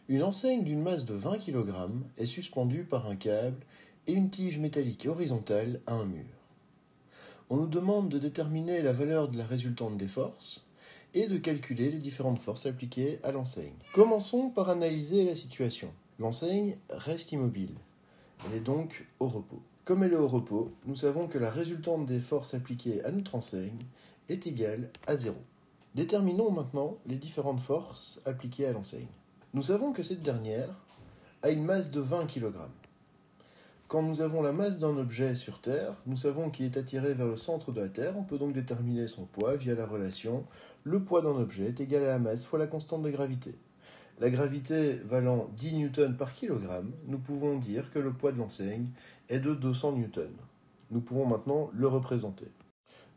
Une enseigne d'une masse de 20 kg est suspendue par un câble et une tige métallique horizontale à un mur. On nous demande de déterminer la valeur de la résultante des forces et de calculer les différentes forces appliquées à l'enseigne. Commençons par analyser la situation. L'enseigne reste immobile. Elle est donc au repos. Comme elle est au repos, nous savons que la résultante des forces appliquées à notre enseigne est égale à 0. Déterminons maintenant les différentes forces appliquées à l'enseigne. Nous savons que cette dernière a une masse de 20 kg. Quand nous avons la masse d'un objet sur Terre, nous savons qu'il est attiré vers le centre de la Terre. On peut donc déterminer son poids via la relation le poids d'un objet est égal à la masse fois la constante de gravité. La gravité valant 10 newtons par kilogramme, nous pouvons dire que le poids de l'enseigne est de 200 newtons. Nous pouvons maintenant le représenter.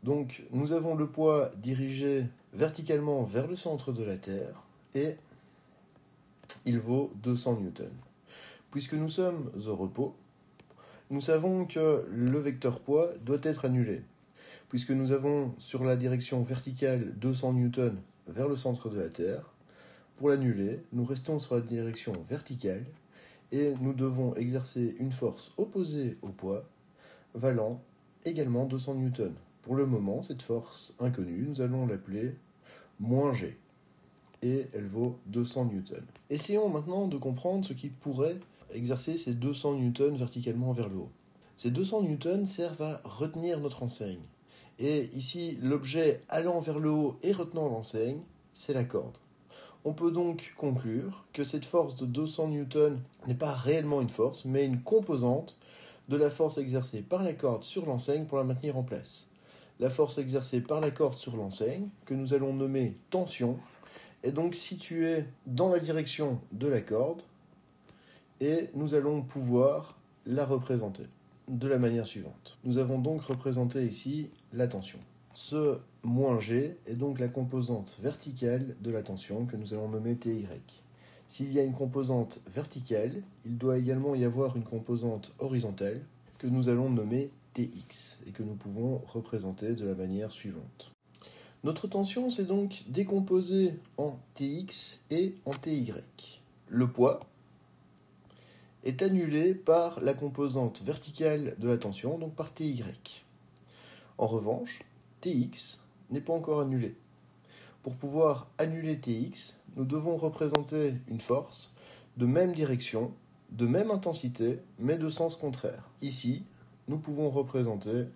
Donc nous avons le poids dirigé verticalement vers le centre de la Terre et il vaut 200 newtons. Puisque nous sommes au repos, nous savons que le vecteur poids doit être annulé. Puisque nous avons sur la direction verticale 200 newtons vers le centre de la Terre, pour l'annuler, nous restons sur la direction verticale et nous devons exercer une force opposée au poids, valant également 200 newtons. Pour le moment, cette force inconnue, nous allons l'appeler moins G. Et elle vaut 200 newtons. Essayons maintenant de comprendre ce qui pourrait exercer ces 200 newtons verticalement vers le haut. Ces 200 newtons servent à retenir notre enseigne. Et ici, l'objet allant vers le haut et retenant l'enseigne, c'est la corde. On peut donc conclure que cette force de 200 newtons n'est pas réellement une force, mais une composante de la force exercée par la corde sur l'enseigne pour la maintenir en place. La force exercée par la corde sur l'enseigne, que nous allons nommer tension, est donc située dans la direction de la corde et nous allons pouvoir la représenter de la manière suivante. Nous avons donc représenté ici la tension. Ce moins G est donc la composante verticale de la tension que nous allons nommer TY. S'il y a une composante verticale, il doit également y avoir une composante horizontale que nous allons nommer TX et que nous pouvons représenter de la manière suivante. Notre tension s'est donc décomposée en Tx et en Ty. Le poids est annulé par la composante verticale de la tension, donc par Ty. En revanche, Tx n'est pas encore annulé. Pour pouvoir annuler Tx, nous devons représenter une force de même direction, de même intensité, mais de sens contraire. Ici, nous pouvons représenter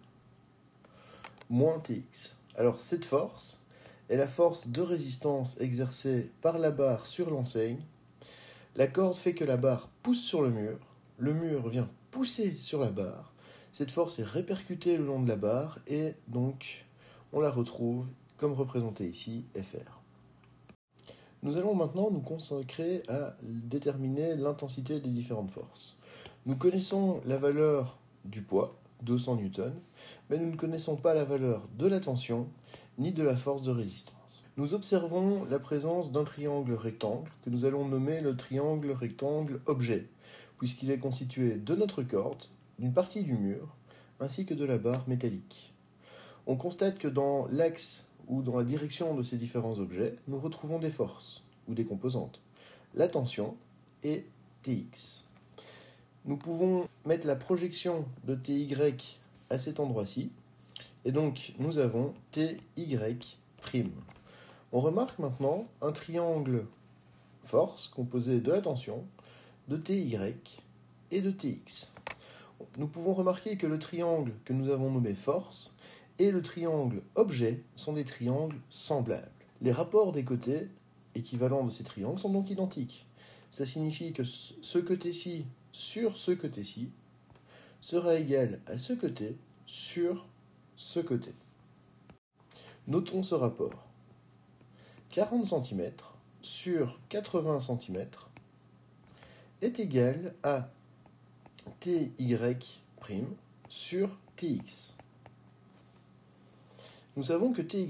moins Tx. Alors cette force est la force de résistance exercée par la barre sur l'enseigne. La corde fait que la barre pousse sur le mur vient pousser sur la barre, cette force est répercutée le long de la barre et donc on la retrouve comme représentée ici, Fr. Nous allons maintenant nous consacrer à déterminer l'intensité des différentes forces. Nous connaissons la valeur du poids, 200 newtons, mais nous ne connaissons pas la valeur de la tension ni de la force de résistance. Nous observons la présence d'un triangle rectangle que nous allons nommer le triangle rectangle objet, puisqu'il est constitué de notre corde, d'une partie du mur, ainsi que de la barre métallique. On constate que dans l'axe ou dans la direction de ces différents objets, nous retrouvons des forces, ou des composantes, la tension et Tx. Nous pouvons mettre la projection de Ty à cet endroit-ci, et donc nous avons Ty'. On remarque maintenant un triangle force composé de la tension, de Ty et de Tx. Nous pouvons remarquer que le triangle que nous avons nommé force et le triangle objet sont des triangles semblables. Les rapports des côtés équivalents de ces triangles sont donc identiques. Ça signifie que ce côté-ci sur ce côté-ci sera égal à ce côté sur ce côté. Notons ce rapport. 40 cm sur 80 cm est égal à Ty' sur Tx. Nous savons que Ty'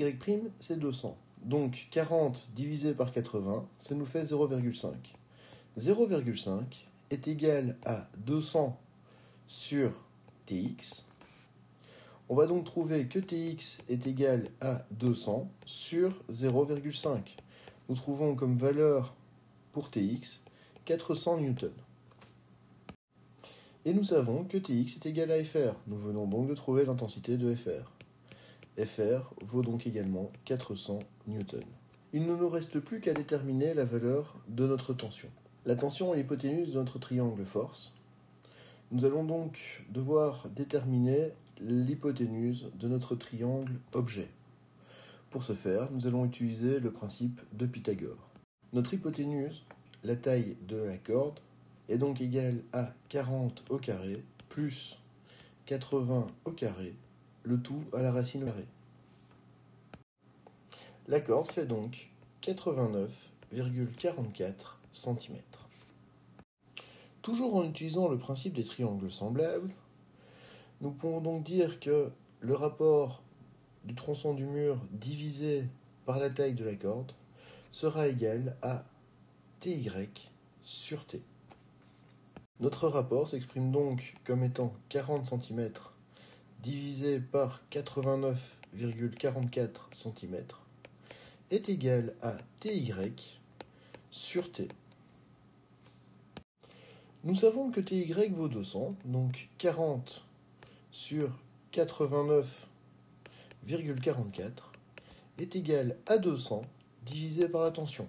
c'est 200. Donc 40 divisé par 80, ça nous fait 0,5. 0,5 est égal à 200 sur Tx. On va donc trouver que Tx est égal à 200 sur 0,5. Nous trouvons comme valeur pour Tx 400 newtons. Et nous savons que Tx est égal à Fr. Nous venons donc de trouver l'intensité de Fr. Fr vaut donc également 400 newtons. Il ne nous reste plus qu'à déterminer la valeur de notre tension. La tension est l'hypoténuse de notre triangle force. Nous allons donc devoir déterminer l'hypoténuse de notre triangle objet. Pour ce faire, nous allons utiliser le principe de Pythagore. Notre hypoténuse, la taille de la corde, est donc égale à 40 au carré plus 80 au carré, le tout à la racine au carré. La corde fait donc 89,44 cm. Toujours en utilisant le principe des triangles semblables, nous pouvons donc dire que le rapport du tronçon du mur divisé par la taille de la corde sera égal à Ty sur T. Notre rapport s'exprime donc comme étant 40 cm divisé par 89,44 cm est égal à Ty sur T. Nous savons que Ty vaut 200, donc 40 sur 89,44 est égal à 200 divisé par la tension.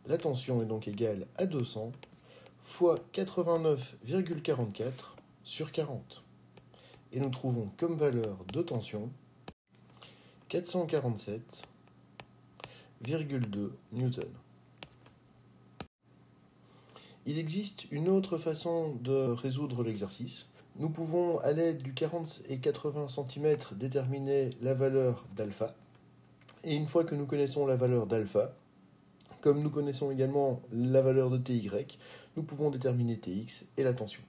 La tension est donc égale à 200 fois 89,44 sur 40. Et nous trouvons comme valeur de tension 447,2 newtons. Il existe une autre façon de résoudre l'exercice. Nous pouvons, à l'aide du 40 et 80 cm, déterminer la valeur d'alpha. Et une fois que nous connaissons la valeur d'alpha, comme nous connaissons également la valeur de Ty, nous pouvons déterminer Tx et la tension.